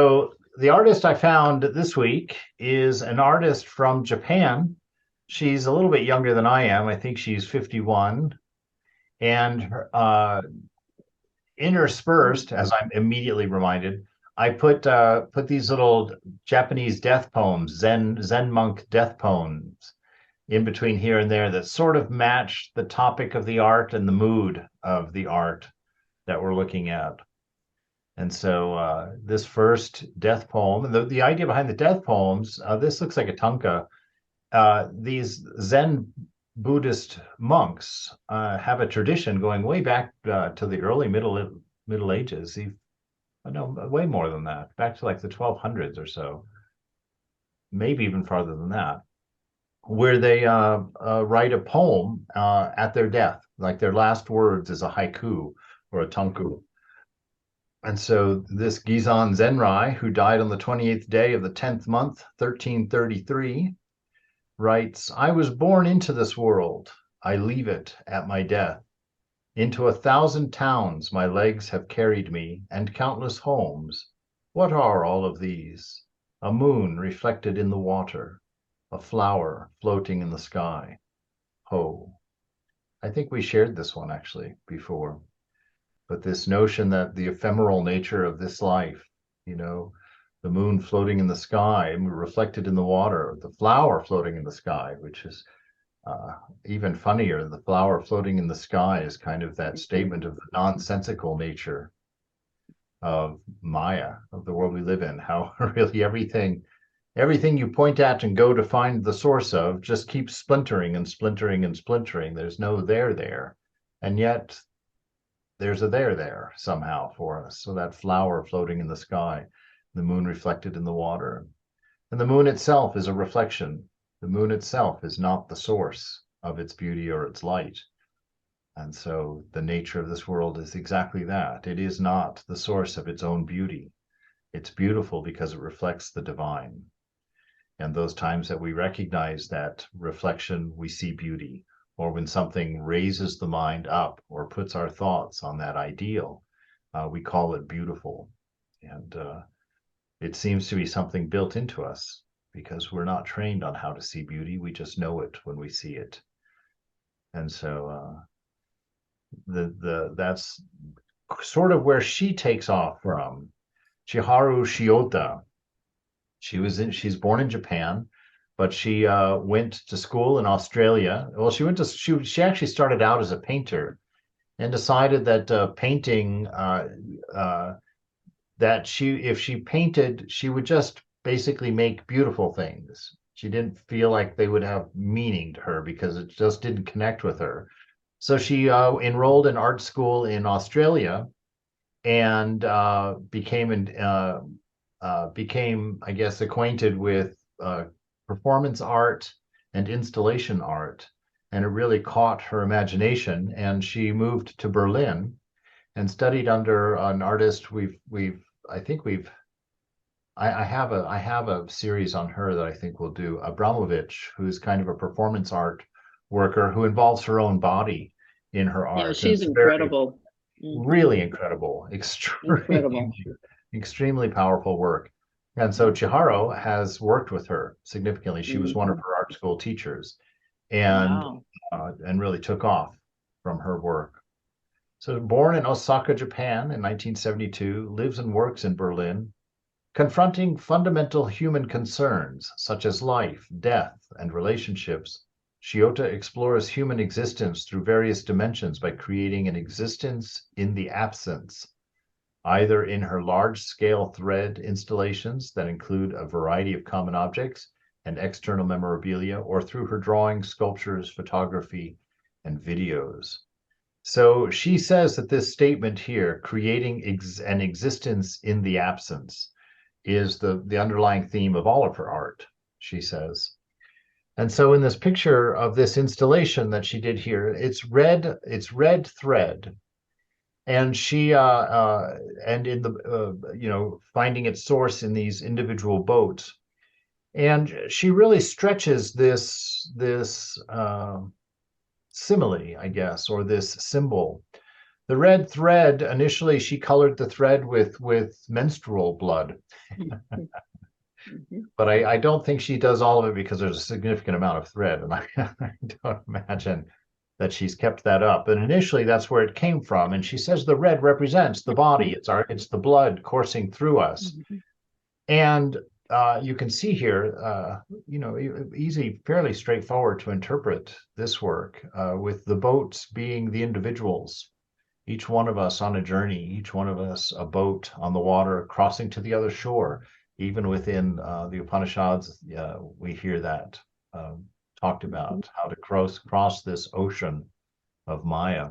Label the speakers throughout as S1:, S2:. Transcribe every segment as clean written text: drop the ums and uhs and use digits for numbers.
S1: So the artist I found this week is an artist from Japan. She's a little bit younger than I am. I think she's 51. And interspersed, as I'm immediately reminded, I put these little Japanese death poems, Zen monk death poems, in between here and there that sort of match the topic of the art and the mood of the art that we're looking at. And so this first death poem, and the idea behind the death poems, this looks like a tanka. These Zen Buddhist monks have a tradition going way back to the early Middle Ages. No, way more than that, back to like the 1200s or so, maybe even farther than that, where they write a poem at their death, like their last words is a haiku or a tanku. And so this Gizan Zenrai, who died on the 28th day of the 10th month, 1333, writes, I was born into this world. I leave it at my death. Into 1,000 towns my legs have carried me, and countless homes. What are all of these? A moon reflected in the water, a flower floating in the sky. Ho. I think we shared this one actually before. But this notion that the ephemeral nature of this life, you know, the moon floating in the sky and reflected in the water, the flower floating in the sky, which is even funnier. The flower floating in the sky is kind of that statement of the nonsensical nature of Maya, of the world we live in, how really everything you point at and go to find the source of just keeps splintering and splintering and splintering. There's no there. And yet there's a there somehow for us. So that flower floating in the sky, the moon reflected in the water. And the moon itself is a reflection. The moon itself is not the source of its beauty or its light. And so the nature of this world is exactly that. It is not the source of its own beauty. It's beautiful because it reflects the divine. And those times that we recognize that reflection, we see beauty. Or when something raises the mind up or puts our thoughts on that ideal, we call it beautiful. And it seems to be something built into us because we're not trained on how to see beauty. We just know it when we see it. And so that's sort of where she takes off from. Chiharu Shiota. She's born in Japan, but she went to school in Australia. Well, she actually started out as a painter and decided that painting that if she painted, she would just basically make beautiful things. She didn't feel like they would have meaning to her because it just didn't connect with her. So she enrolled in art school in Australia and became, I guess, acquainted with performance art and installation art, and it really caught her imagination. And she moved to Berlin and studied under an artist. I have a series on her that I think we'll do. Abramovich, who's kind of a performance art worker who involves her own body in her
S2: Yeah,
S1: art, and
S2: she's
S1: it's very
S2: incredible.
S1: really incredible,
S2: Incredible.
S1: extremely powerful work. And so Chiharo has worked with her significantly. She was one of
S2: Mhm.
S1: her art school teachers,
S2: Wow.
S1: and really took off from her work. So born in Osaka, Japan in 1972, lives and works in Berlin, confronting fundamental human concerns such as life, death, and relationships. Shiota explores human existence through various dimensions by creating an existence in the absence, either in her large-scale thread installations that include a variety of common objects and external memorabilia, or through her drawings, sculptures, photography, and videos. So she says that this statement here, creating an existence in the absence, is the underlying theme of all of her art, she says. And so in this picture of this installation that she did here, it's red thread, and she and in the finding its source in these individual boats, and she really stretches this simile, I guess, or this symbol The red thread, initially she colored the thread with menstrual blood,
S2: Mhm.
S1: but I don't think she does all of it because there's a significant amount of thread, and I don't imagine that she's kept that up. And initially, that's where it came from. And she says the red represents the body. It's the blood coursing through us.
S2: Mhm.
S1: And you can see here, easy, fairly straightforward to interpret this work with the boats being the individuals, each one of us on a journey, each one of us a boat on the water crossing to the other shore. Even within the Upanishads, we hear that talked
S2: Mhm.
S1: about how to cross this ocean of Maya.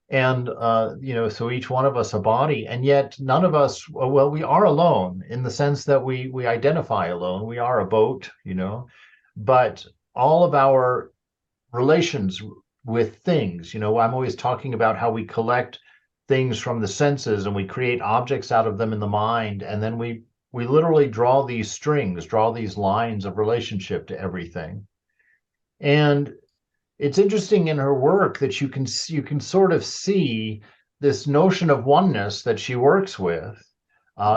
S1: And so each one of us a body, and yet none of us, well, we are alone in the sense that we identify alone. We are a boat, but all of our relations with things, I'm always talking about how we collect things from the senses and we create objects out of them in the mind, and then we literally draw these strings, draw these lines of relationship to everything. And it's interesting in her work that you can sort of see this notion of oneness that she works with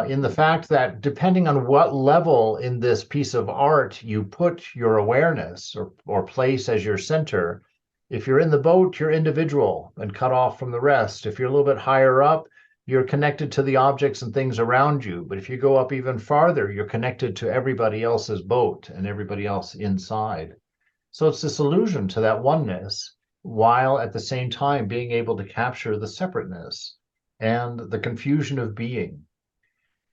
S1: in the
S2: Mhm.
S1: fact that depending on what level in this piece of art you put your awareness or place as your center, if you're in the boat, you're individual and cut off from the rest. If you're a little bit higher up, you're connected to the objects and things around you. But if you go up even farther, you're connected to everybody else's boat and everybody else inside. So it's this allusion to that oneness, while at the same time being able to capture the separateness and the confusion of being.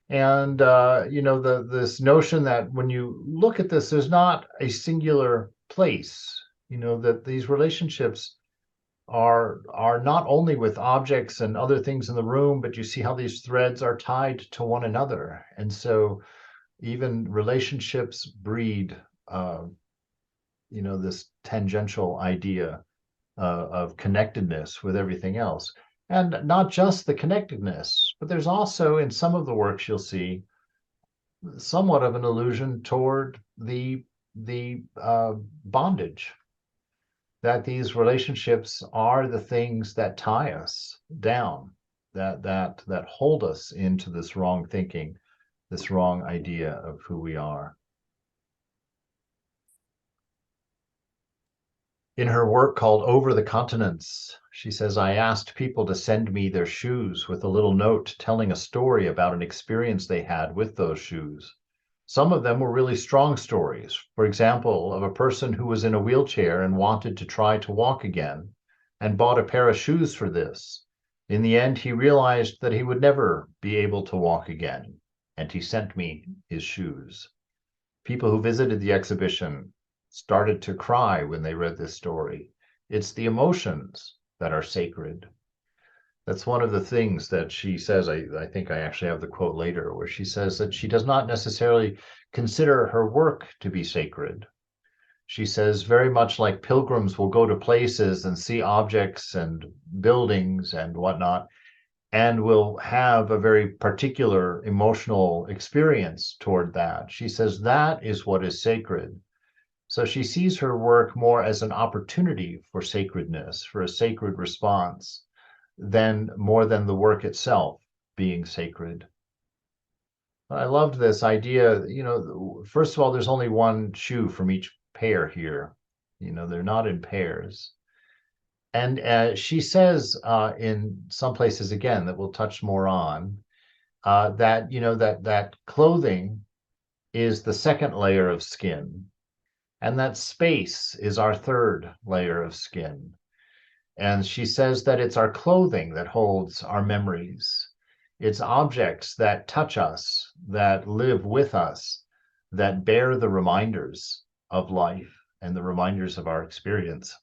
S1: And this notion that when you look at this, there's not a singular place. That these relationships are not only with objects and other things in the room, but you see how these threads are tied to one another. And so even relationships breed uh, this tangential idea of connectedness with everything else. And not just the connectedness, but there's also in some of the works you'll see somewhat of an allusion toward the bondage, that these relationships are the things that tie us down, that hold us into this wrong thinking, this wrong idea of who we are. In her work called Over the Continents, she says, I asked people to send me their shoes with a little note telling a story about an experience they had with those shoes. Some of them were really strong stories. For example, of a person who was in a wheelchair and wanted to try to walk again and bought a pair of shoes for this. In the end, he realized that he would never be able to walk again, and he sent me his shoes. People who visited the exhibition started to cry when they read this story. It's the emotions that are sacred. That's one of the things that she says. I think I actually have the quote later where she says that she does not necessarily consider her work to be sacred. She says, very much like pilgrims will go to places and see objects and buildings and whatnot, and will have a very particular emotional experience toward that. She says that is what is sacred. So she sees her work more as an opportunity for sacredness, for a sacred response, than more than the work itself being sacred. I loved this idea. First of all, there's only one shoe from each pair here. They're not in pairs. And she says in some places again that we'll touch more on that that clothing is the second layer of skin, and that space is our third layer of skin. And she says that it's our clothing that holds our memories. It's objects that touch us, that live with us, that bear the reminders of life and the reminders of our experience.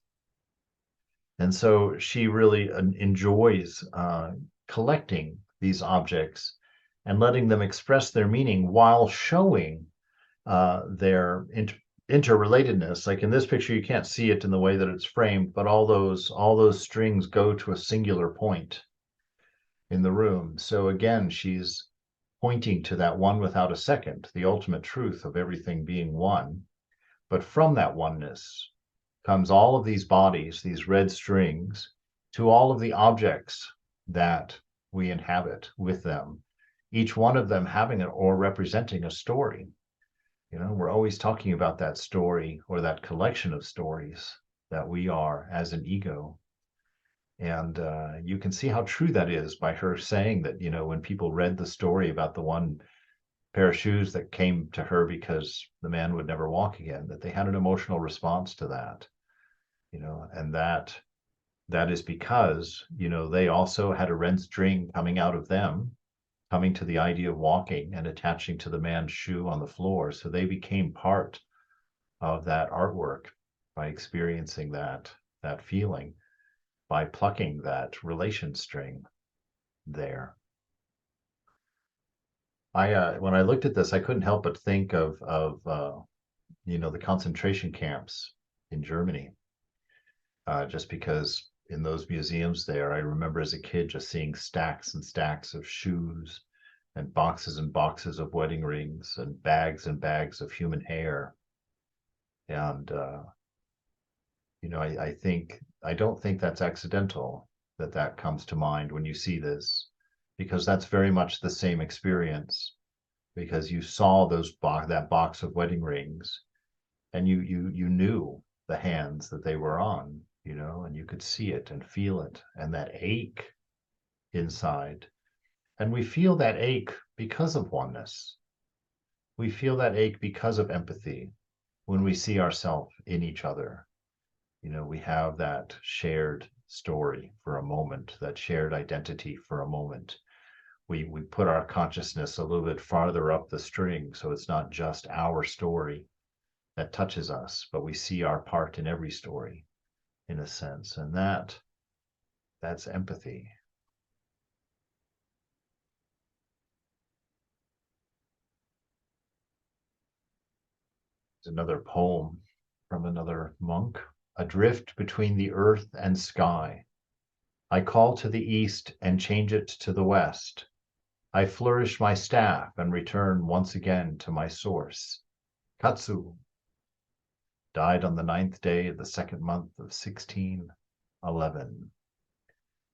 S1: And so she really enjoys collecting these objects and letting them express their meaning while showing their interrelatedness. Like in this picture, you can't see it in the way that it's framed, but all those strings go to a singular point in the room. So again, she's pointing to that one without a second, the ultimate truth of everything being one. But from that oneness comes all of these bodies, these red strings, to all of the objects that we inhabit with them, each one of them having it or representing a story. We're always talking about that story or that collection of stories that we are as an ego. And you can see how true that is by her saying that, when people read the story about the one pair of shoes that came to her because the man would never walk again, that they had an emotional response to that, and that is because, they also had a red string coming out of them, coming to the idea of walking and attaching to the man's shoe on the floor. So they became part of that artwork by experiencing that feeling, by plucking that relation string there. When I looked at this, I couldn't help but think of the concentration camps in Germany, just because in those museums there, I remember as a kid just seeing stacks and stacks of shoes and boxes of wedding rings and bags of human hair. And I don't think that's accidental that comes to mind when you see this, because that's very much the same experience, because you saw that box of wedding rings, and you knew the hands that they were on, and you could see it and feel it, and that ache inside. And we feel that ache because of oneness. We feel that ache because of empathy when we see ourselves in each other. We have that shared story for a moment, that shared identity for a moment. We put our consciousness a little bit farther up the string, so it's not just our story that touches us, but we see our part in every story, in a sense, and that's empathy. There's another poem from another monk. Adrift between the earth and sky, I call to the east and change it to the west. I flourish my staff and return once again to my source. Katsu died on the 9th day of the 2nd month of 1611.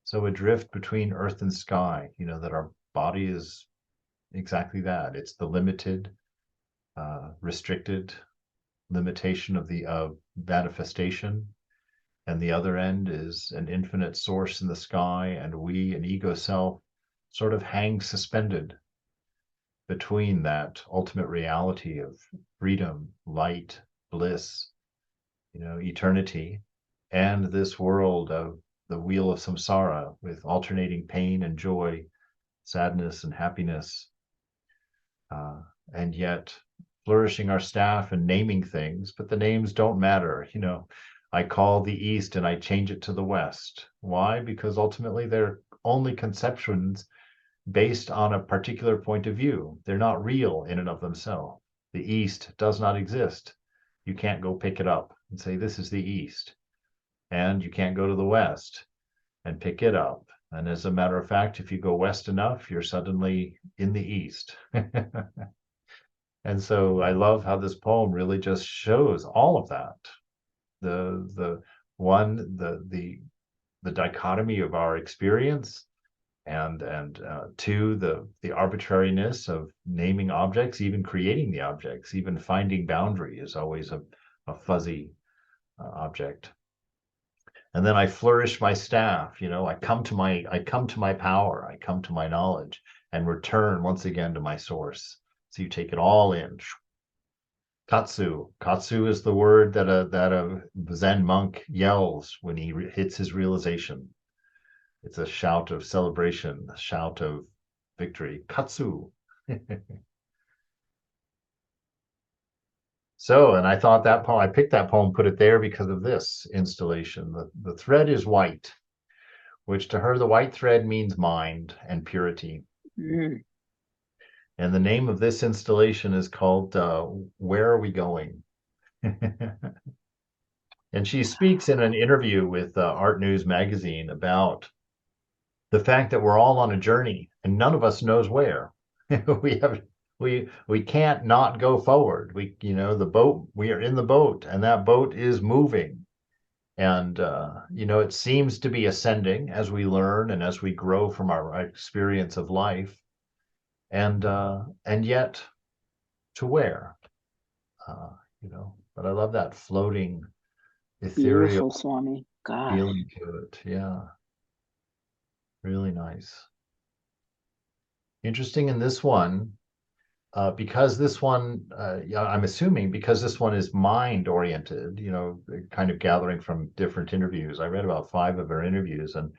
S1: So adrift between earth and sky, that our body is exactly that. It's the limited, restricted limitation of manifestation. And the other end is an infinite source in the sky, and we, an ego self, sort of hang suspended between that ultimate reality of freedom, light, bliss, eternity, and this world of the wheel of samsara with alternating pain and joy, sadness and happiness, and yet flourishing our staff and naming things, but the names don't matter. I call the east and I change it to the west. Why? Because ultimately they're only conceptions based on a particular point of view. They're not real in and of themselves. The east does not exist. You can't go pick it up and say, this is the east. And you can't go to the west and pick it up. And as a matter of fact, if you go west enough, you're suddenly in the east. And so I love how this poem really just shows all of that. The dichotomy of our experience, and two, the arbitrariness of naming objects, even creating the objects, even finding boundary is always a fuzzy object. And then I flourish my staff, I come to my power, I come to my knowledge, and return once again to my source. So you take it all in. Katsu. Katsu is the word that a Zen monk yells when he hits his realization. It's a shout of celebration, a shout of victory. Katsu. So, and I thought that poem, I picked that poem, put it there because of this installation. The thread is white, which to her, the white thread means mind and purity.
S2: Mm.
S1: And the name of this installation is called Where Are We Going? And she speaks in an interview with Art News magazine about the fact that we're all on a journey and none of us knows where. we can't not go forward. The boat, we are in the boat, and that boat is moving. And it seems to be ascending as we learn and as we grow from our experience of life. And yet, to where? Uh, but I love that floating, ethereal
S2: Beautiful, Swami. Gosh.
S1: feeling to it. Yeah, really nice. Interesting in this one, because this one, yeah, I'm assuming because this one is mind oriented, kind of gathering from different interviews. I read about 5 of her interviews, and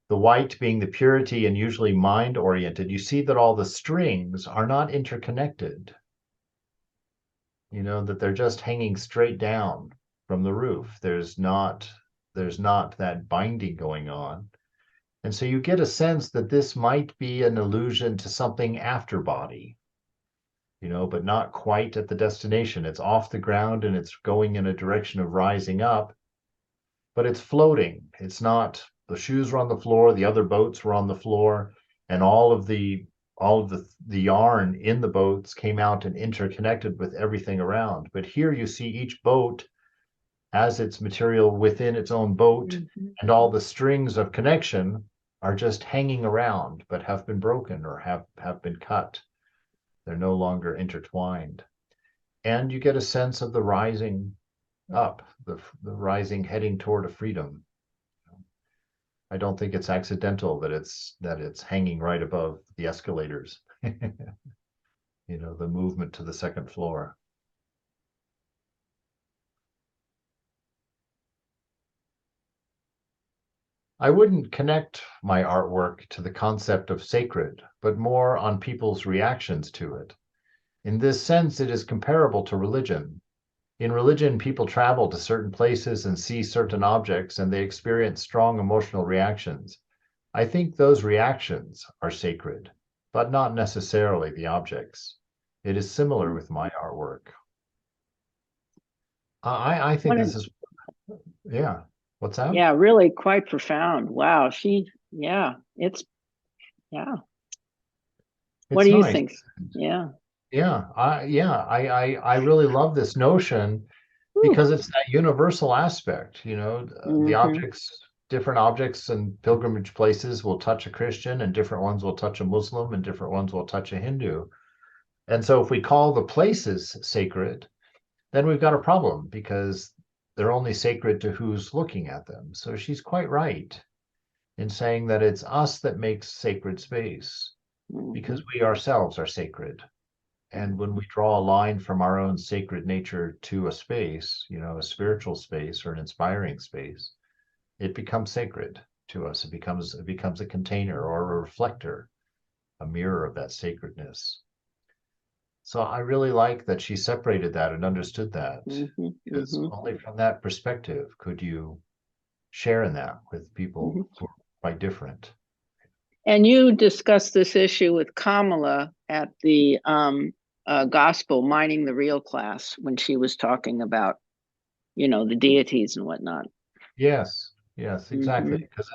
S1: the white being the purity and usually mind oriented, you see that all the strings are not interconnected, that they're just hanging straight down from the roof. There's not that binding going on. And so you get a sense that this might be an allusion to something after body, but not quite at the destination. It's off the ground and it's going in a direction of rising up, but it's floating. It's not, the shoes were on the floor, the other boats were on the floor, and all of the yarn in the boats came out and interconnected with everything around. But here you see each boat as its material within its own boat, and all the strings of connection are just hanging around, but have been broken or have been cut. They're no longer intertwined. And you get a sense of the rising up, the rising heading toward a freedom. I don't think it's accidental that it's hanging right above the escalators. The movement to the second floor. I wouldn't connect my artwork to the concept of sacred, but more on people's reactions to it. In this sense, it is comparable to religion. In religion, people travel to certain places and see certain objects, and they experience strong emotional reactions. I think those reactions are sacred, but not necessarily the objects. It is similar with my artwork. I think
S2: What a,
S1: this is, yeah. What's that?
S2: yeah, really quite profound. Wow. Yeah, yeah. What
S1: It's
S2: do you
S1: nice.
S2: think? Yeah.
S1: I really love this notion
S2: Whew.
S1: because it's that universal aspect. The
S2: Mm-hmm.
S1: different objects and pilgrimage places will touch a Christian, and different ones will touch a Muslim, and different ones will touch a Hindu. And so if we call the places sacred, then we've got a problem because they're only sacred to who's looking at them. So she's quite right in saying that it's us that makes sacred space
S2: Mm-hmm.
S1: because we ourselves are sacred. And when we draw a line from our own sacred nature to a space, a spiritual space or an inspiring space, it becomes sacred to us. It becomes a container or a reflector, a mirror of that sacredness. So I really like that she separated that and understood that,
S2: Mm-hmm.
S1: because
S2: Mm-hmm.
S1: only from that perspective could you share in that with
S2: Mm-hmm.
S1: people who are quite different.
S2: And you discussed this issue with Kamala at the gospel mining the real class when she was talking about, the deities and whatnot.
S1: Yes, exactly.
S2: Mm-hmm.
S1: Because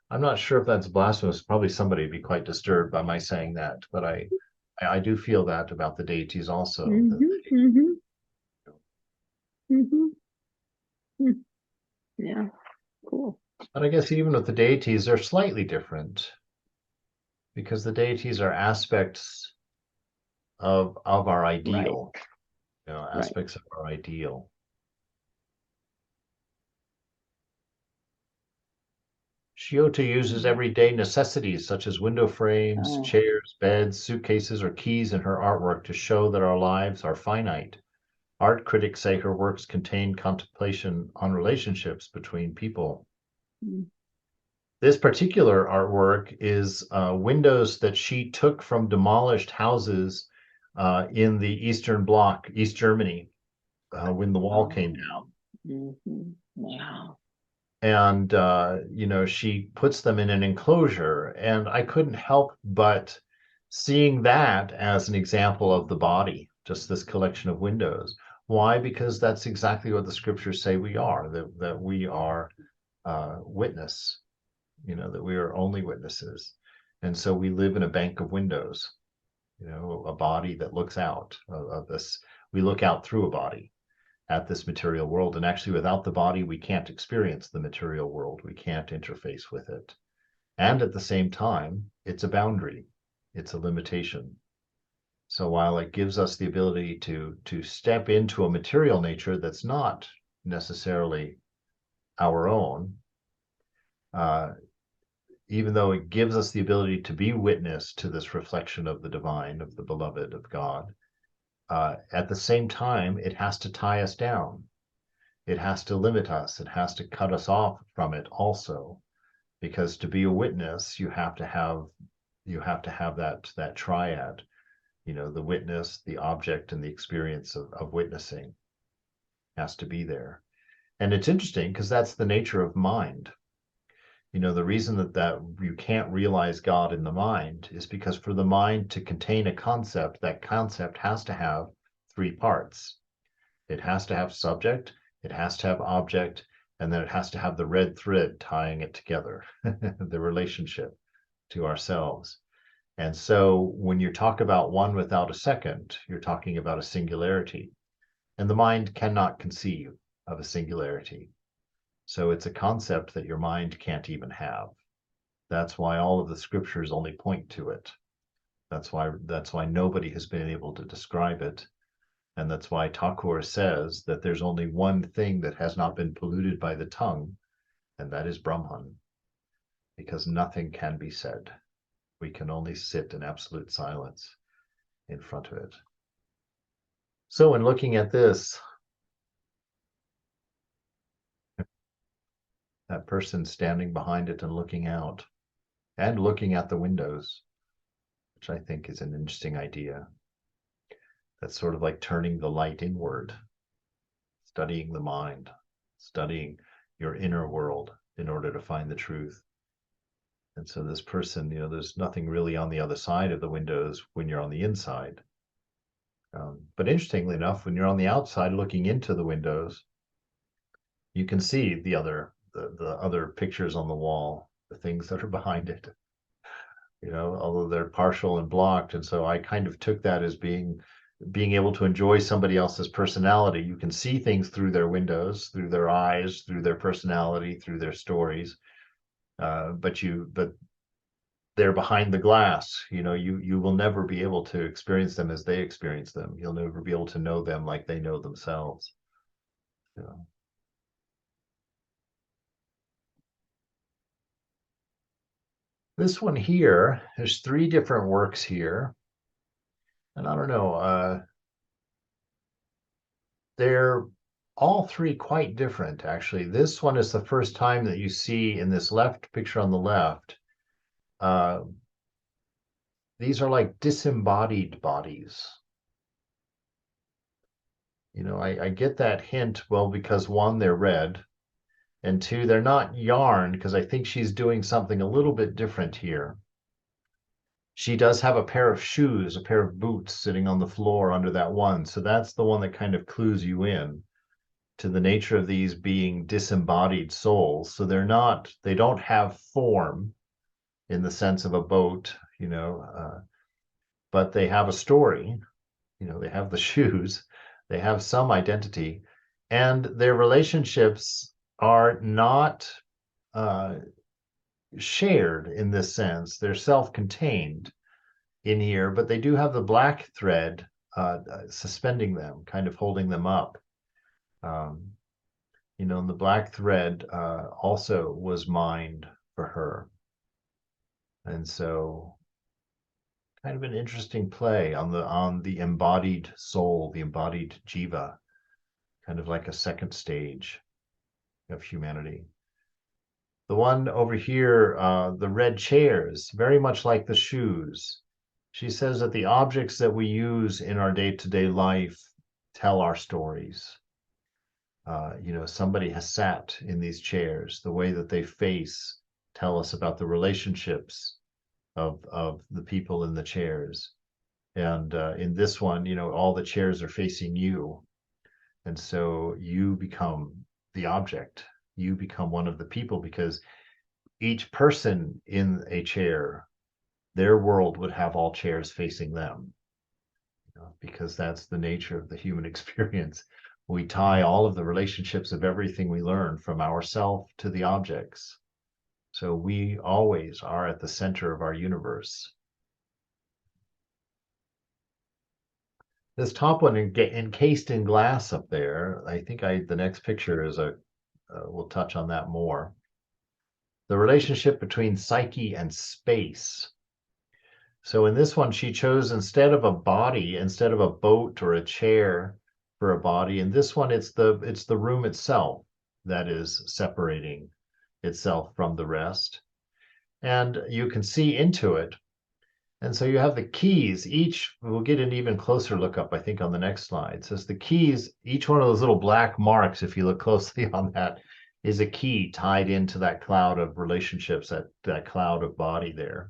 S1: I'm not sure if that's blasphemous. Probably somebody would be quite disturbed by my saying that, but I do feel that about the deities also.
S2: Mm-hmm. Mm-hmm. Mm-hmm. Mm. Yeah, cool.
S1: But I guess even with the deities, they're slightly different because the deities are aspects of our
S2: Right,
S1: ideal,
S2: right.
S1: aspects of our ideal. Shiota uses everyday necessities such as window frames,
S2: Oh,
S1: chairs, beds, suitcases, or keys in her artwork to show that our lives are finite. Art critics say her works contain contemplation on relationships between people.
S2: mm,
S1: This particular artwork is windows that she took from demolished houses in the Eastern Bloc, East Germany, when the wall came
S2: oh,
S1: down.
S2: wow.
S1: And she puts them in an enclosure, and I couldn't help but seeing that as an example of the body, just this collection of windows. Why? Because that's exactly what the scriptures say we are, that we are witness, that we are only witnesses. And so we live in a bank of windows, a body that looks out of this. We look out through a body. at this material world. And actually, without the body, we can't experience the material world. We can't interface with it. And at the same time, it's a boundary, it's a limitation. So while it gives us the ability to step into a material nature that's not necessarily our own, uh, even though it gives us the ability to be witness to this reflection of the divine, of the beloved, of God, at the same time, it has to tie us down. It has to limit us. It has to cut us off from it also, because to be a witness, you have to have that triad, the witness, the object, and the experience of witnessing has to be there. And it's interesting because that's the nature of mind. The reason that you can't realize God in the mind is because for the mind to contain a concept, that concept has to have three parts. It has to have subject, it has to have object, and then it has to have the red thread tying it together, the relationship to ourselves. And so when you talk about one without a second, you're talking about a singularity. And the mind cannot conceive of a singularity. So it's a concept that your mind can't even have. That's why all of the scriptures only point to it. That's why nobody has been able to describe it. And that's why Thakur says that there's only one thing that has not been polluted by the tongue, and that is Brahman, because nothing can be said. We can only sit in absolute silence in front of it. So in looking at this, that person standing behind it and looking out, and looking at the windows, which I think is an interesting idea. That's sort of like turning the light inward, studying the mind, studying your inner world in order to find the truth. And so this person, there's nothing really on the other side of the windows when you're on the inside. But interestingly enough, when you're on the outside looking into the windows, you can see the other pictures on the wall, the things that are behind it, although they're partial and blocked. And so I kind of took that as being able to enjoy somebody else's personality. You can see things through their windows, through their eyes, through their personality, through their stories. But they're behind the glass. You will never be able to experience them as they experience them. You'll never be able to know them like they know themselves. This one here, there's three different works here. And I don't know, they're all three quite different, actually. This one is the first time that you see in this left picture on the left, these are like disembodied bodies. I get that hint, well, because one, they're red, and two, they're not yarn, because I think she's doing something a little bit different here. She does have a pair of shoes, a pair of boots sitting on the floor under that one. So that's the one that kind of clues you in to the nature of these being disembodied souls. So they don't have form in the sense of a boat, but they have a story, they have the shoes, they have some identity, and their relationships are not shared in this sense. They're self-contained in here, but they do have the black thread suspending them, kind of holding them up. And the black thread also was mind for her. And so kind of an interesting play on the embodied soul, the embodied jiva, kind of like a second stage of humanity. The one over here, the red chairs, very much like the shoes. She says that the objects that we use in our day-to-day life tell our stories. Somebody has sat in these chairs. The way that they face tell us about the relationships of the people in the chairs. And in this one, all the chairs are facing you. And so you become the object. You become one of the people, because each person in a chair, their world would have all chairs facing them, because that's the nature of the human experience. We tie all of the relationships of everything we learn from ourself to the objects. So we always are at the center of our universe. This top one encased in glass up there, I think the next picture is we'll touch on that more. The relationship between psyche and space. So in this one, she chose instead of a body, instead of a boat or a chair for a body. In this one, it's the room itself that is separating itself from the rest. And you can see into it. And so you have the keys, we'll get an even closer look up, I think, on the next slide. It says the keys, each one of those little black marks, if you look closely on that, is a key tied into that cloud of relationships, that cloud of body there.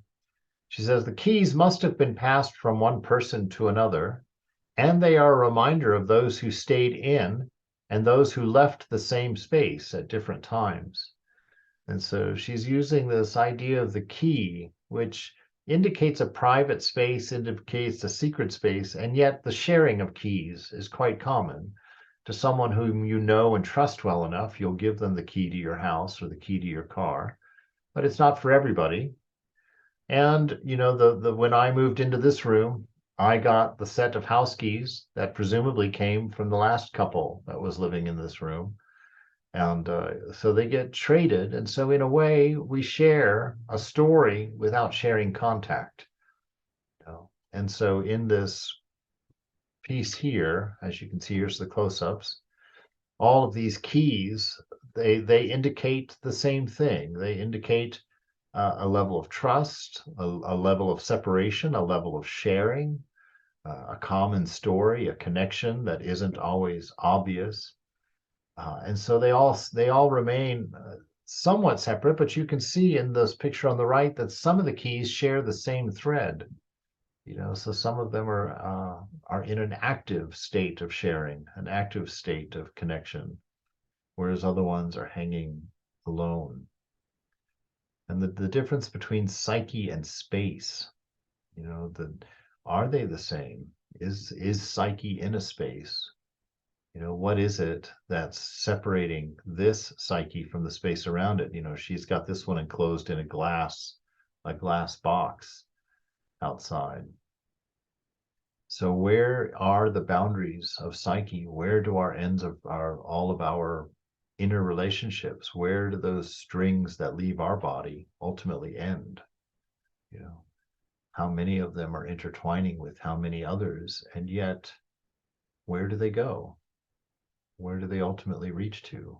S1: She says the keys must have been passed from one person to another, and they are a reminder of those who stayed in and those who left the same space at different times. And so she's using this idea of the key, which indicates a private space, indicates a secret space, and yet the sharing of keys is quite common. To someone whom you know and trust well enough, you'll give them the key to your house or the key to your car, but it's not for everybody. And when I moved into this room, I got the set of house keys that presumably came from the last couple that was living in this room. And so they get traded. And so in a way, we share a story without sharing contact. And so in this piece here, as you can see, here's the close-ups, all of these keys, they indicate the same thing. They indicate a level of trust, a level of separation, a level of sharing, a common story, a connection that isn't always obvious. And so they all remain somewhat separate, but you can see in this picture on the right that some of the keys share the same thread. So some of them are in an active state of sharing, an active state of connection, whereas other ones are hanging alone. And the difference between psyche and space, are they the same? Is psyche in a space? What is it that's separating this psyche from the space around it? She's got this one enclosed in a glass box outside. So where are the boundaries of psyche? Where do our ends of all of our inner relationships? Where do those strings that leave our body ultimately end? How many of them are intertwining with how many others? And yet, where do they go? Where do they ultimately reach to?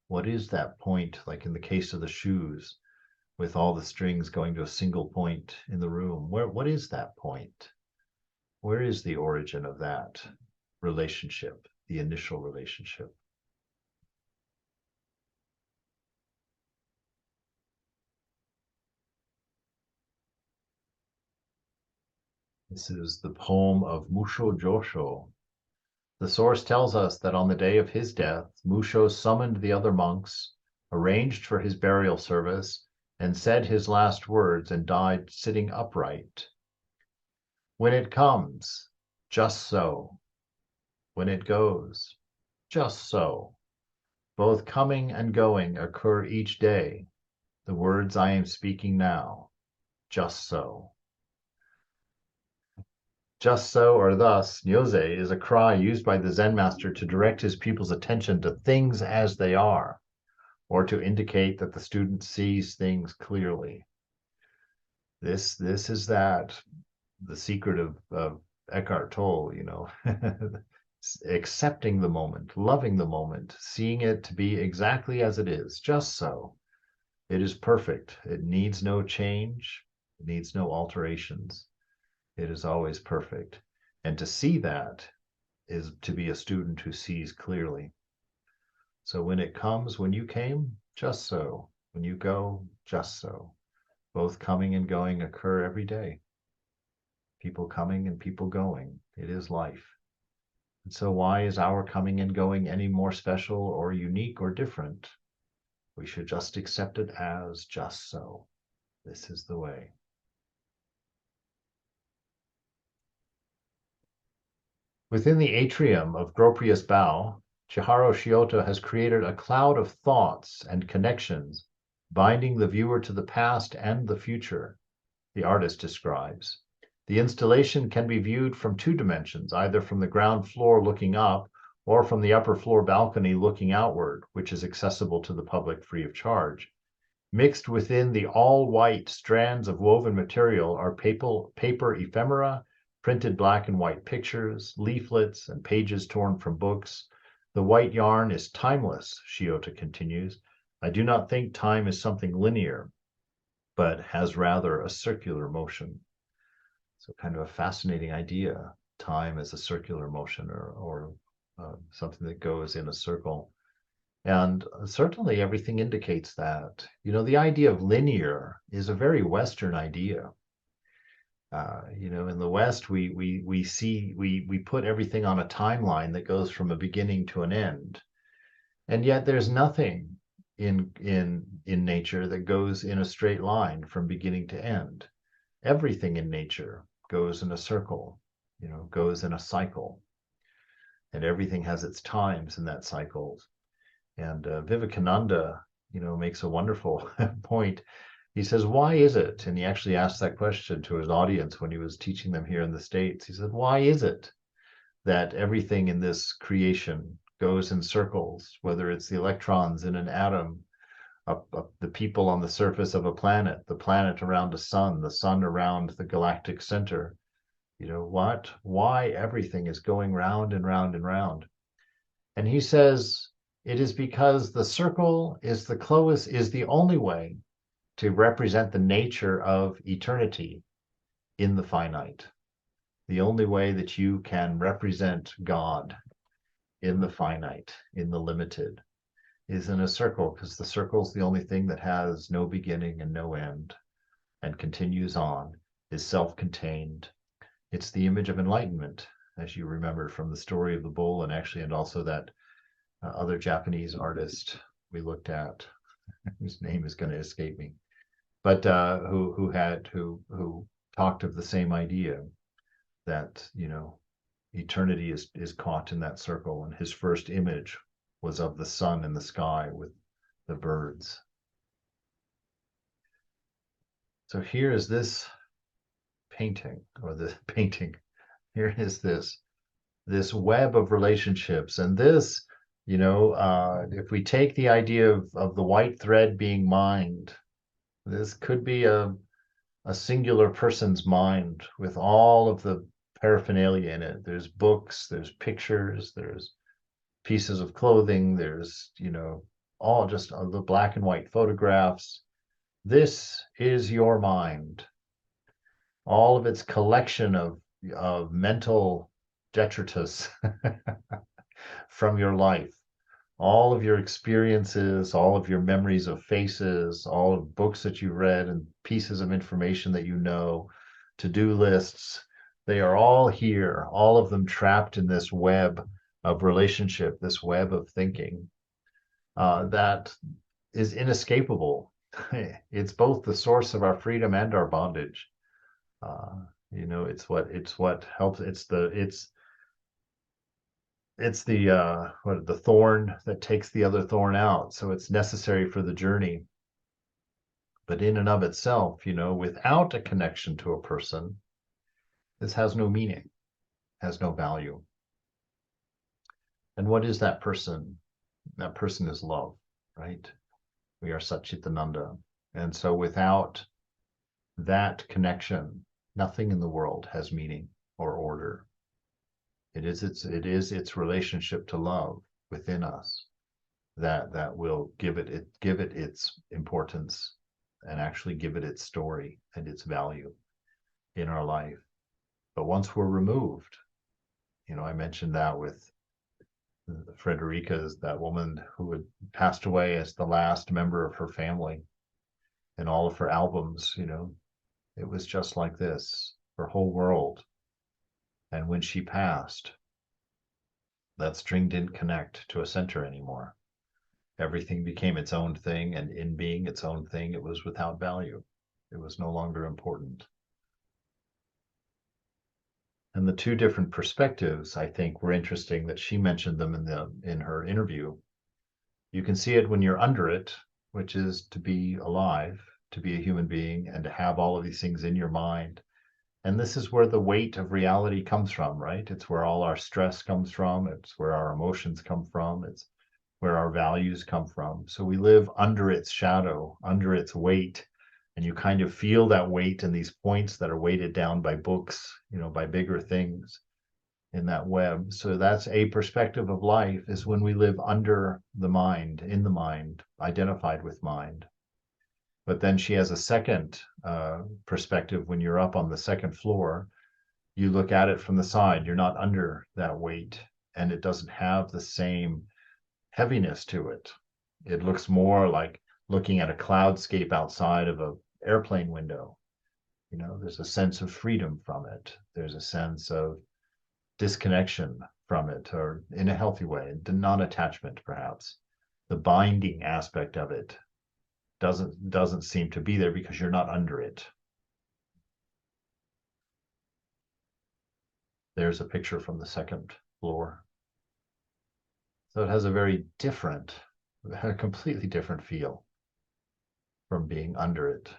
S1: What is that point, like in the case of the shoes, with all the strings going to a single point in the room? What is that point? Where is the origin of that relationship, the initial relationship? This is the poem of Musho Josho. The source tells us that on the day of his death, Musho summoned the other monks, arranged for his burial service, and said his last words and died sitting upright. When it comes, just so. When it goes, just so. Both coming and going occur each day. The words I am speaking now, just so. Just so or thus, Nyoze is a cry used by the Zen master to direct his pupil's attention to things as they are, or to indicate that the student sees things clearly. This is the secret of Eckhart Tolle, accepting the moment, loving the moment, seeing it to be exactly as it is, just so. It is perfect. It needs no change. It needs no alterations. It is always perfect. And to see that is to be a student who sees clearly. So when it comes, when you came, just so. When you go, just so. Both coming and going occur every day. People coming and people going. It is life. And so why is our coming and going any more special or unique or different? We should just accept it as just so. This is the way. Within the atrium of Gropius Bau, Chihiro Shioto has created a cloud of thoughts and connections, binding the viewer to the past and the future, the artist describes. The installation can be viewed from two dimensions, either from the ground floor looking up or from the upper floor balcony looking outward, which is accessible to the public free of charge. Mixed within the all-white strands of woven material are paper ephemera, printed black and white pictures, leaflets, and pages torn from books. The white yarn is timeless, Shiota continues. I do not think time is something linear, but has rather a circular motion. So kind of a fascinating idea, time as a circular motion or something that goes in a circle. And certainly everything indicates that. You know, the idea of linear is a very Western idea. You know, in the West, we put everything on a timeline that goes from a beginning to an end, and yet there's nothing in nature that goes in a straight line from beginning to end. Everything in nature goes in a circle, you know, goes in a cycle, and everything has its times in that cycle. And Vivekananda, you know, makes a wonderful point. He says, why is it? And he actually asked that question to his audience when he was teaching them here in the States. He said, why is it that everything in this creation goes in circles, whether it's the electrons in an atom, the people on the surface of a planet, the planet around a sun, the sun around the galactic center? You know, why everything is going round and round and round? And he says, it is because the circle is the only way to represent the nature of eternity in the finite. The only way that you can represent God in the finite, in the limited, is in a circle, because the circle is the only thing that has no beginning and no end and continues on, is self-contained. It's the image of enlightenment, as you remember from the story of the bull, and also that other Japanese artist we looked at, whose name is going to escape me, but who talked of the same idea, that, you know, eternity is caught in that circle, and his first image was of the sun in the sky with the birds. So here is this painting, or the painting. Here is this web of relationships, and this, you know, if we take the idea of the white thread being mind, this could be a singular person's mind with all of the paraphernalia in it. There's books, there's pictures, there's pieces of clothing, there's, you know, all just the black and white photographs. This is your mind. All of its collection of mental detritus from your life, all of your experiences, all of your memories of faces, all of books that you read and pieces of information that you know, to-do lists, they are all here, all of them trapped in this web of relationship, this web of thinking that is inescapable. It's both the source of our freedom and our bondage. You know, it's what helps. It's the thorn that takes the other thorn out. So it's necessary for the journey. But in and of itself, you know, without a connection to a person, this has no meaning, has no value. And what is that person? That person is love, right? We are Satchitananda. And so without that connection, nothing in the world has meaning or order. It is its relationship to love within us that will give it its importance, and actually give it its story and its value in our life. But once we're removed, you know, I mentioned that with Frederica's, that woman who had passed away as the last member of her family, and all of her albums, you know, it was just like this, her whole world. And when she passed, that string didn't connect to a center anymore. Everything became its own thing, and in being its own thing, it was without value. It was no longer important. And the two different perspectives, I think, were interesting that she mentioned them in her interview. You can see it when you're under it, which is to be alive, to be a human being, and to have all of these things in your mind. And this is where the weight of reality comes from, right? It's where all our stress comes from. It's where our emotions come from. It's where our values come from. So we live under its shadow, under its weight. And you kind of feel that weight in these points that are weighted down by books, by bigger things in that web. So that's a perspective of life, is when we live under the mind, in the mind, identified with mind. But then she has a second perspective when you're up on the second floor. You look at it from the side, you're not under that weight, and it doesn't have the same heaviness to it. It looks more like looking at a cloudscape outside of an airplane window. There's a sense of freedom from it. There's a sense of disconnection from it, or in a healthy way, the non-attachment, perhaps. The binding aspect of it doesn't seem to be there because you're not under it. There's a picture from the second floor. So it has a very different, a completely different feel from being under it.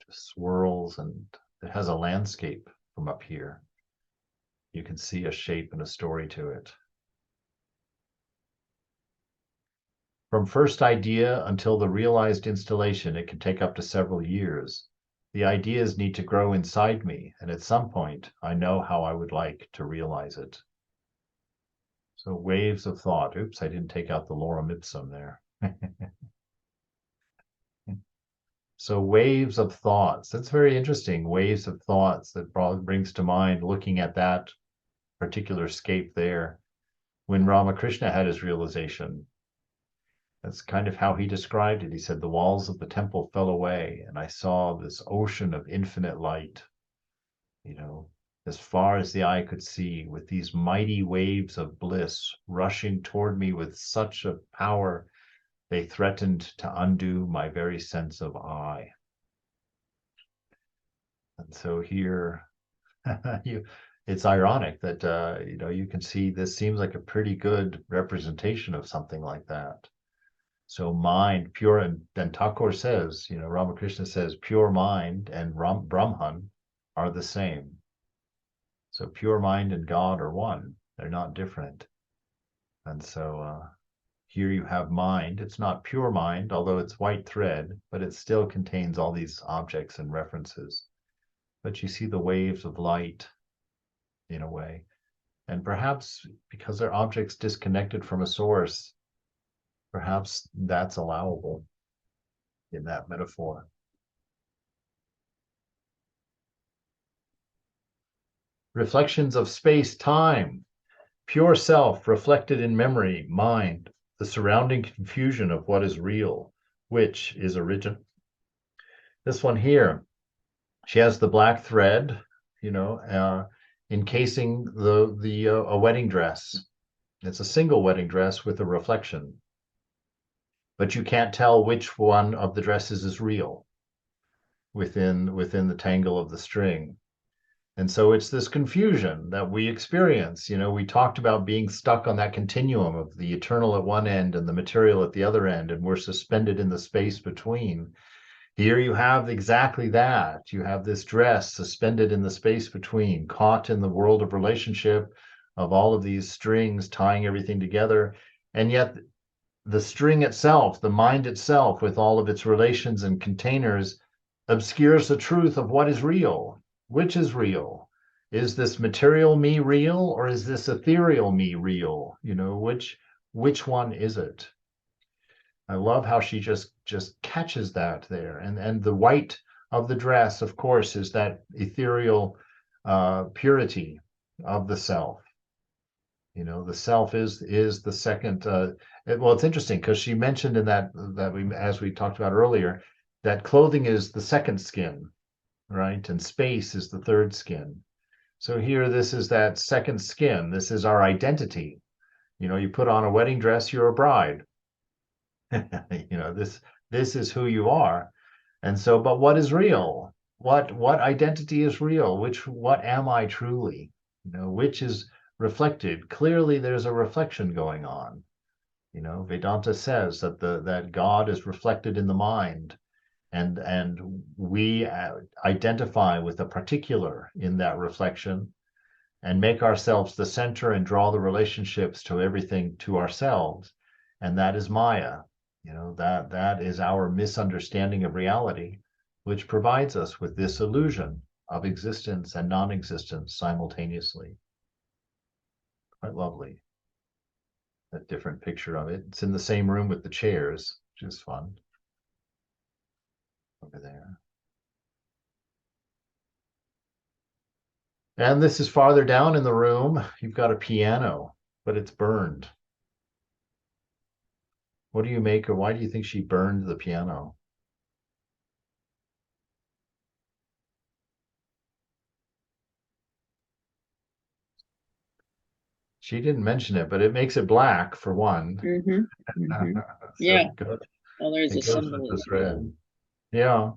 S1: Just swirls, and it has a landscape from up here. You can see a shape and a story to it. From first idea until the realized installation, it can take up to several years. The ideas need to grow inside me, and at some point, I know how I would like to realize it. So waves of thought. Oops, I didn't take out the lorem ipsum there. So waves of thoughts. That's very interesting. Waves of thoughts that brings to mind looking at that particular scape there. When Ramakrishna had his realization, that's kind of how he described it. He said, the walls of the temple fell away, and I saw this ocean of infinite light, as far as the eye could see, with these mighty waves of bliss rushing toward me with such a power, they threatened to undo my very sense of I. And so here, it's ironic that, you can see this seems like a pretty good representation of something like that. So mind, pure, and then Thakur says, Ramakrishna says, pure mind and Brahman are the same. So pure mind and God are one. They're not different. And so here you have mind. It's not pure mind, although it's white thread, but it still contains all these objects and references. But you see the waves of light in a way. And perhaps because they're objects disconnected from a source, perhaps that's allowable in that metaphor. Reflections of space-time, pure self reflected in memory, mind, the surrounding confusion of what is real, which is original. This one here, she has the black thread, encasing a wedding dress. It's a single wedding dress with a reflection, but you can't tell which one of the dresses is real within the tangle of the string. And so it's this confusion that we experience. We talked about being stuck on that continuum of the eternal at one end and the material at the other end, and we're suspended in the space between. Here you have exactly that. You have this dress suspended in the space between, caught in the world of relationship, of all of these strings tying everything together. And yet the string itself, the mind itself, with all of its relations and containers, obscures the truth of what is real. Which is real? Is this material me real, or is this ethereal me real? Which one is it? I love how she just catches that there. And the white of the dress, of course, is that ethereal purity of the self. The self is the second. Well, it's interesting because she mentioned in that as we talked about earlier, that clothing is the second skin, right? And space is the third skin. So here, this is that second skin. This is our identity. You put on a wedding dress, you're a bride. This is who you are. And so, but what is real? What identity is real? What am I truly? Which is reflected? Clearly, there's a reflection going on. Vedanta says that God is reflected in the mind, and we identify with a particular in that reflection and make ourselves the center and draw the relationships to everything to ourselves. And that is Maya. That is our misunderstanding of reality, which provides us with this illusion of existence and non-existence simultaneously. Quite lovely. That different picture of it. It's in the same room with the chairs, which is fun. Over there. And this is farther down in the room. You've got a piano, but it's burned. What do you make, or why do you think she burned the piano? She didn't mention it, but it makes it black for one.
S2: Mm-hmm. Mm-hmm.
S1: So
S2: Yeah. Well, there's a
S1: it goes with the
S2: symbolism there.
S1: thread. Yeah.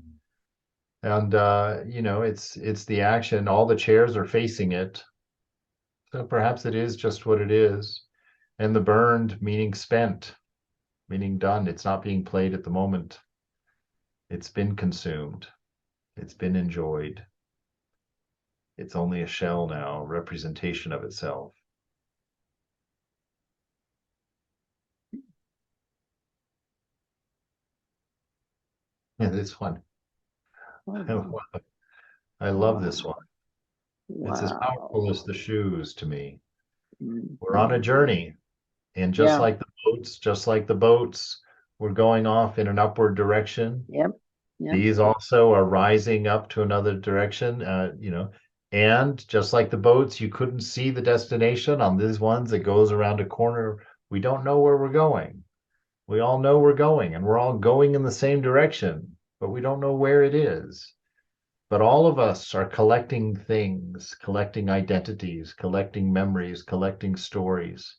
S1: And it's the action. All the chairs are facing it. So perhaps it is just what it is. And the burned meaning spent, meaning done. It's not being played at the moment. It's been consumed. It's been enjoyed. It's only a shell now, representation of itself. Yeah, this one.
S2: Oh,
S1: I love this
S2: wow.
S1: one. It's as powerful as
S2: Wow.
S1: the shoes to me. We're on a
S2: Mm-hmm.
S1: journey, and
S2: Yeah.
S1: just like the boats, we're going off in an upward direction.
S2: Yep. Yep.
S1: These also are rising up to another direction, and just like the boats, you couldn't see the destination. On these ones, it goes around a corner. We don't know where we're going. We all know we're going, and we're all going in the same direction, but we don't know where it is. But all of us are collecting things, collecting identities, collecting memories, collecting stories,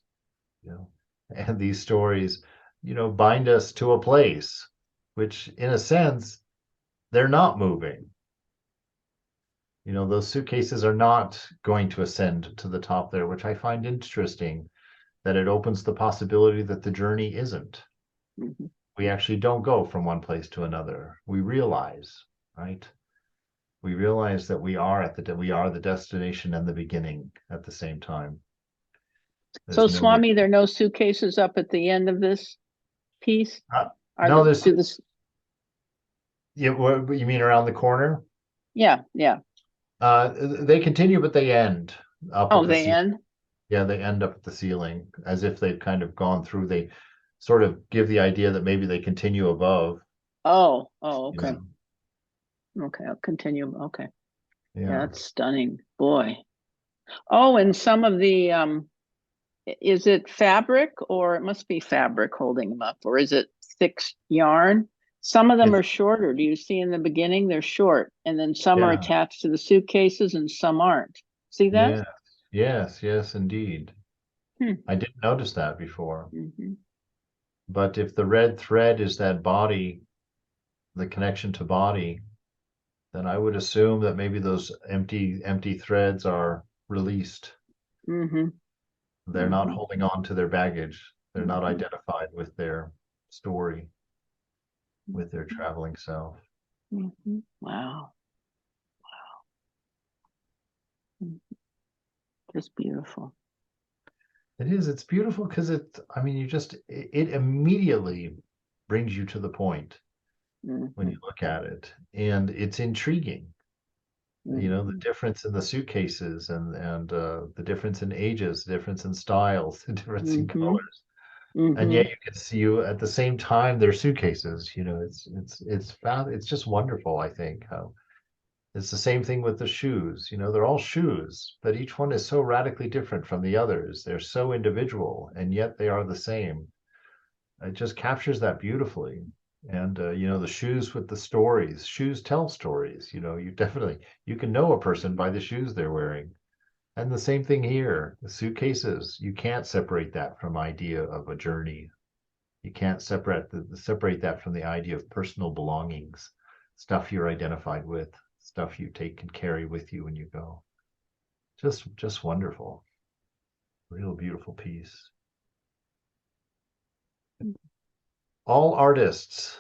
S1: you know, and these stories, bind us to a place, which in a sense, they're not moving. Those suitcases are not going to ascend to the top there, which I find interesting that it opens the possibility that the journey isn't.
S2: Mm-hmm.
S1: We actually don't go from one place to another. We realize, right? We realize that we are the destination and the beginning at the same time.
S2: So,
S1: There's nowhere.
S2: Swami, there are no suitcases up at the end of this piece?
S1: Uh,
S2: Are
S1: no,
S2: the
S1: there's
S2: do this?
S1: what you mean around the corner?
S2: Yeah, yeah.
S1: They continue, but they end up
S2: Oh,
S1: at the
S2: they
S1: ceiling.
S2: end?
S1: Yeah, they end up at the ceiling as if they've kind of gone through. They sort of give the idea that maybe they continue above.
S2: Oh,
S1: You
S2: okay.
S1: know?
S2: Okay, I'll continue. Okay. Yeah,
S1: Yeah.
S2: that's stunning. Boy. Oh, and some of the is it fabric, or it must be fabric holding them up, or is it thick yarn? Some of them
S1: It's
S2: are shorter. Do you see in the beginning they're short, and then some are
S1: yeah.
S2: attached to the suitcases and some aren't. See that?
S1: Yes. Yes, indeed.
S2: Hmm.
S1: I didn't notice that before.
S2: Mm-hmm.
S1: But if the red thread is that body, the connection to body, then I would assume that maybe those empty threads are released.
S2: Mm-hmm.
S1: They're not
S2: Mm-hmm.
S1: holding on to their baggage. They're not
S2: Mm-hmm.
S1: identified with their story, with their traveling self.
S2: Mm-hmm. Wow. Mm, just beautiful.
S1: It is, it's beautiful because I mean, it immediately brings you to the point when
S2: Mm-hmm.
S1: you look at it. And it's intriguing, the
S2: Mm-hmm.
S1: difference in the suitcases and the difference in ages, the difference in styles, the difference in
S2: Mm-hmm.
S1: colors. And
S2: Mm-hmm.
S1: yet you can see you at the same time they're suitcases. It's just wonderful, I think, how it's the same thing with the shoes. They're all shoes, but each one is so radically different from the others. They're so individual, and yet they are the same. It just captures that beautifully. And the shoes with the stories. Shoes tell stories. You can know a person by the shoes they're wearing. And the same thing here. The suitcases. You can't separate that from idea of a journey. You can't separate that from the idea of personal belongings. stuff you're identified with, stuff you take and carry with you when you go. Just wonderful. Real beautiful piece. All artists,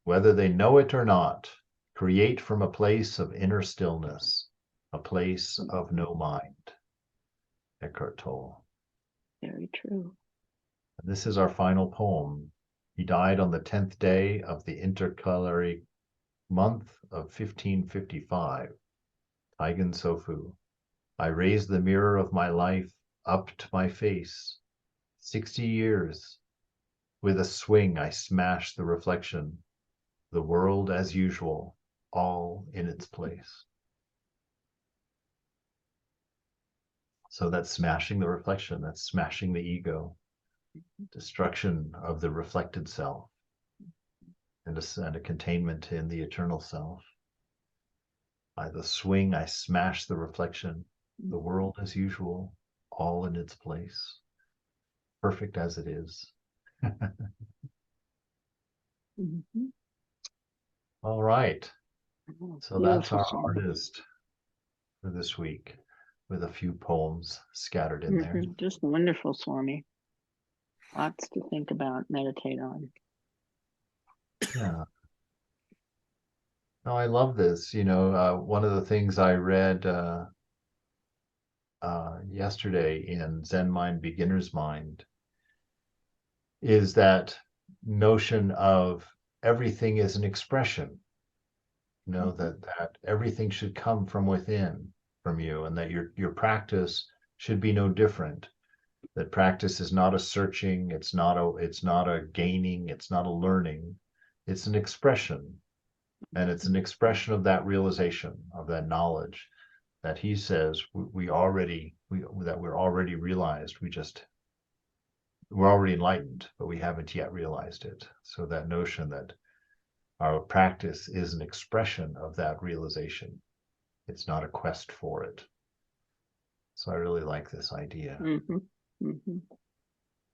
S1: whether they know it or not, create from a place of inner stillness, a place of no mind. Eckhart Tolle.
S2: Very true.
S1: This is our final poem. He died on the 10th day of the intercalary month of 1555. Taigen Sofu. I raised the mirror of my life up to my face. 60 years. With a swing, I smashed the reflection. The world as usual, all in its place. So that's smashing the reflection, that's smashing the ego, destruction of the reflected self, and a containment in the eternal self. By the swing, I smash the reflection, the world as usual, all in its place, perfect as it is.
S2: Mm-hmm.
S1: All right. So that's
S2: Beautiful
S1: our
S2: song.
S1: artist for this week, with a few poems scattered in there.
S2: Just wonderful, Swami. Lots to think about, meditate on.
S1: Yeah. No, I love this. One of the things I read yesterday in Zen Mind, Beginner's Mind is that notion of everything is an expression. That everything should come from within, from you, and that your practice should be no different. That practice is not a searching, it's not a gaining, it's not a learning, it's an expression. And it's an expression of that realization, of that knowledge that he says we're already realized. We're already enlightened, but we haven't yet realized it. So that notion that our practice is an expression of that realization. It's not a quest for it. So I really like this idea.
S2: Mm-hmm. Mm-hmm.